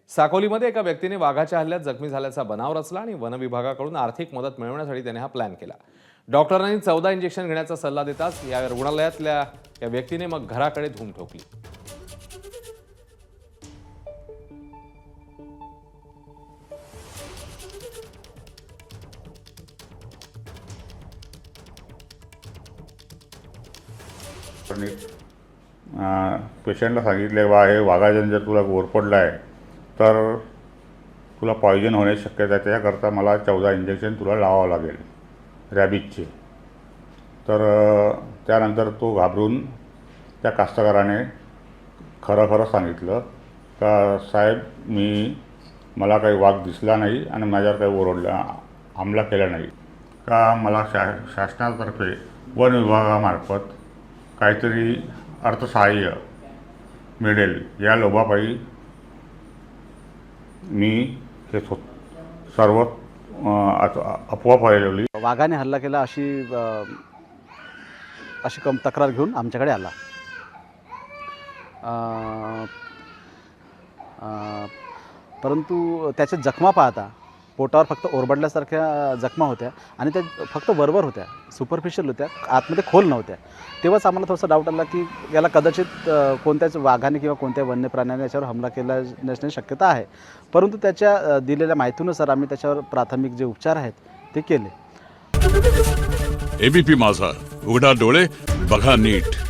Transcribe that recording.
साकोलीमध्ये एका व्यक्तीने वाघाच्या हल्ल्यात जखमी झाल्याचा बनाव रचला आणि वन विभागाकडून आर्थिक मदत मिळवण्यासाठी त्याने हा प्लॅन केला। डॉक्टरांनी 14 इंजेक्शन घेण्याचा सल्ला देताच या रुग्णालयातल्या या व्यक्तीने मग घराकडे धूम ठोकली। पेशंटला सांगितले हे वाघाजन जर तुला घोरपडला आहे तर तुला पॉयझन होण्याची शक्यता आहे, त्याकरता मला 14 इंजेक्शन तुला लावावं लागेल रॅबिजचे। तर त्यानंतर तो घाबरून त्या कास्तकाराने खरं सांगितलं का साहेब मला काही वाघ दिसला नाही आणि माझ्यावर काही ओरडला हमला केला नाही का मला शासनातर्फे वन विभागामार्फत काहीतरी अर्थसहाय्य मिळेल या लोभापायी मी हे सर्व अफवा फैलवली। वाघाने हल्ला केला अशी तक्रार घेऊन आमच्याकडे आला। परंतु त्याच्या जखमा पाहता पोटावर फक्त ओरबडल्यासारख्या जखमा होत्या आणि त्या फक्त वरवर होत्या, सुपरफिशियल होत्या, आतमध्ये खोल नव्हत्या। तेव्हाच आम्हाला थोडासा डाऊट आला की याला कदाचित कोणत्याच वाघाने किंवा कोणत्या वन्य प्राण्याने याच्यावर हमला केला नसण्याची शक्यता आहे। परंतु त्याच्या दिलेल्या माहितीनुसार आम्ही त्याच्यावर प्राथमिक जे उपचार आहेत ते केले। एबीपी माझा, उघडा डोळे बघा नीट।